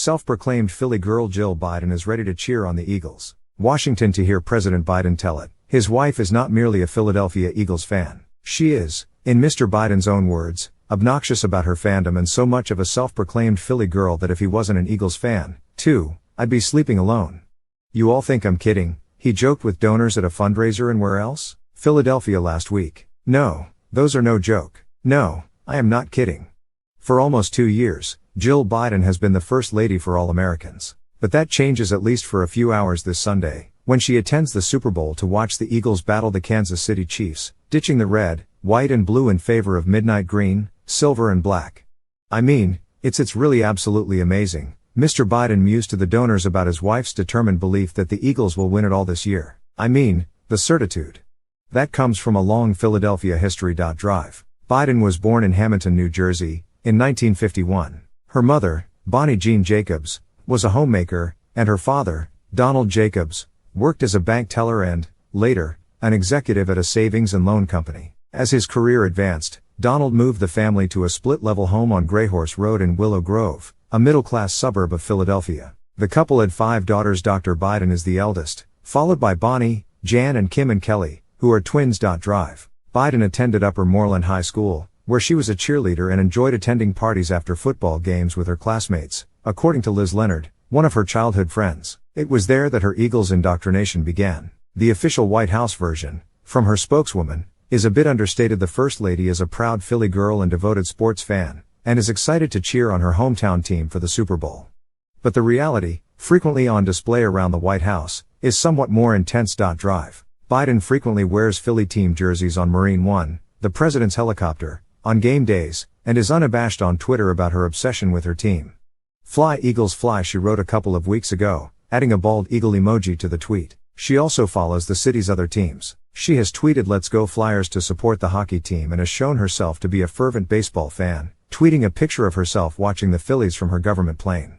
Self-proclaimed Philly girl Jill Biden is ready to cheer on the Eagles. Washington to hear President Biden tell it. His wife is not merely a Philadelphia Eagles fan. She is, in Mr. Biden's own words, obnoxious about her fandom and so much of a self-proclaimed Philly girl that if he wasn't an Eagles fan, too, I'd be sleeping alone. You all think I'm kidding, he joked with donors at a fundraiser and where else? Philadelphia last week. No, those are no joke. No, I am not kidding. For almost 2 years, Jill Biden has been the First Lady for all Americans. But that changes at least for a few hours this Sunday, when she attends the Super Bowl to watch the Eagles battle the Kansas City Chiefs, ditching the red, white and blue in favor of midnight green, silver and black. I mean, it's really absolutely amazing, Mr. Biden mused to the donors about his wife's determined belief that the Eagles will win it all this year. I mean, the certitude. That comes from a long Philadelphia history. Drive. Biden was born in Hamilton, New Jersey, in 1951. Her mother, Bonnie Jean Jacobs, was a homemaker, and her father, Donald Jacobs, worked as a bank teller and, later, an executive at a savings and loan company. As his career advanced, Donald moved the family to a split-level home on Greyhorse Road in Willow Grove, a middle-class suburb of Philadelphia. The couple had 5 daughters. Dr. Biden is the eldest, followed by Bonnie, Jan and Kim and Kelly, who are twins. Drive. Biden attended Upper Moreland High School, where she was a cheerleader and enjoyed attending parties after football games with her classmates, according to Liz Leonard, one of her childhood friends. It was there that her Eagles indoctrination began. The official White House version, from her spokeswoman, is a bit understated. The First Lady is a proud Philly girl and devoted sports fan, and is excited to cheer on her hometown team for the Super Bowl. But the reality, frequently on display around the White House, is somewhat more intense. Drive. Biden frequently wears Philly team jerseys on Marine One, the president's helicopter, on game days, and is unabashed on Twitter about her obsession with her team. "Fly Eagles fly," she wrote a couple of weeks ago, adding a bald eagle emoji to the tweet. She also follows the city's other teams. She has tweeted "Let's go Flyers" to support the hockey team and has shown herself to be a fervent baseball fan, tweeting a picture of herself watching the Phillies from her government plane.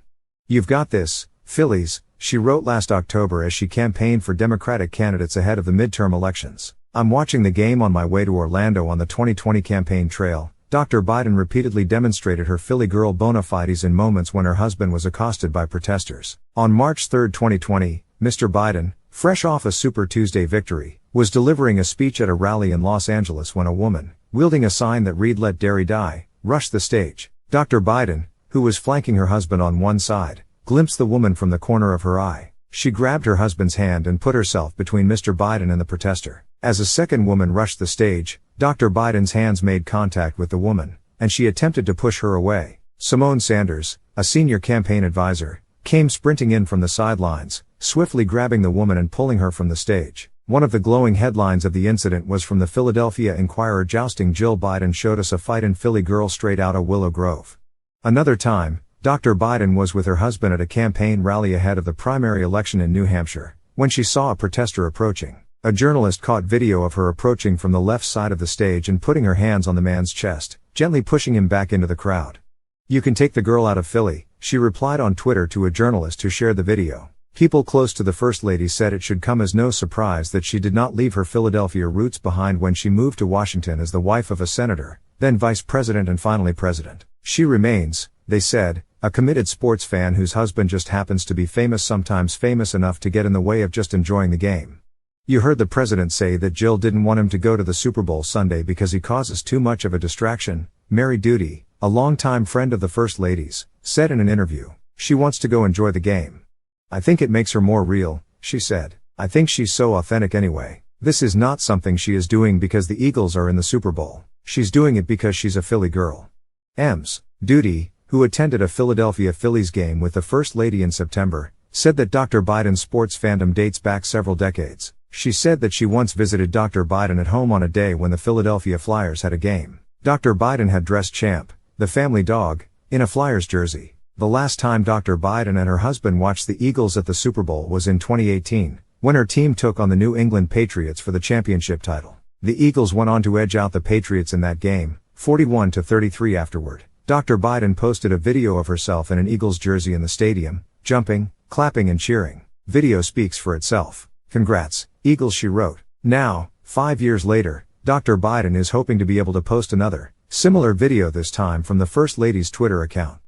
"You've got this, Phillies," she wrote last October as she campaigned for Democratic candidates ahead of the midterm elections. "I'm watching the game on my way to Orlando on the 2020 campaign trail." Dr. Biden repeatedly demonstrated her Philly girl bona fides in moments when her husband was accosted by protesters. On March 3, 2020, Mr. Biden, fresh off a Super Tuesday victory, was delivering a speech at a rally in Los Angeles when a woman, wielding a sign that read "Let Dairy Die," rushed the stage. Dr. Biden, who was flanking her husband on one side, glimpsed the woman from the corner of her eye. She grabbed her husband's hand and put herself between Mr. Biden and the protester. As a second woman rushed the stage, Dr. Biden's hands made contact with the woman, and she attempted to push her away. Simone Sanders, a senior campaign advisor, came sprinting in from the sidelines, swiftly grabbing the woman and pulling her from the stage. One of the glowing headlines of the incident was from the Philadelphia Inquirer: "Jousting Jill Biden showed us a fight in Philly girl straight outta Willow Grove." Another time, Dr. Biden was with her husband at a campaign rally ahead of the primary election in New Hampshire, when she saw a protester approaching. A journalist caught video of her approaching from the left side of the stage and putting her hands on the man's chest, gently pushing him back into the crowd. "You can take the girl out of Philly," she replied on Twitter to a journalist who shared the video. People close to the First Lady said it should come as no surprise that she did not leave her Philadelphia roots behind when she moved to Washington as the wife of a senator, then vice president and finally president. She remains, they said, a committed sports fan whose husband just happens to be famous, sometimes famous enough to get in the way of just enjoying the game. "You heard the president say that Jill didn't want him to go to the Super Bowl Sunday because he causes too much of a distraction," Mary Duty, a longtime friend of the First Lady's, said in an interview. "She wants to go enjoy the game. I think it makes her more real," she said. "I think she's so authentic anyway. This is not something she is doing because the Eagles are in the Super Bowl. She's doing it because she's a Philly girl." Ms. Duty, who attended a Philadelphia Phillies game with the First Lady in September, said that Dr. Biden's sports fandom dates back several decades. She said that she once visited Dr. Biden at home on a day when the Philadelphia Flyers had a game. Dr. Biden had dressed Champ, the family dog, in a Flyers jersey. The last time Dr. Biden and her husband watched the Eagles at the Super Bowl was in 2018, when her team took on the New England Patriots for the championship title. The Eagles went on to edge out the Patriots in that game, 41-33 afterward. Dr. Biden posted a video of herself in an Eagles jersey in the stadium, jumping, clapping and cheering. Video speaks for itself. "Congrats, Eagles," she wrote. Now, 5 years later, Dr. Biden is hoping to be able to post another, similar video, this time from the First Lady's Twitter account.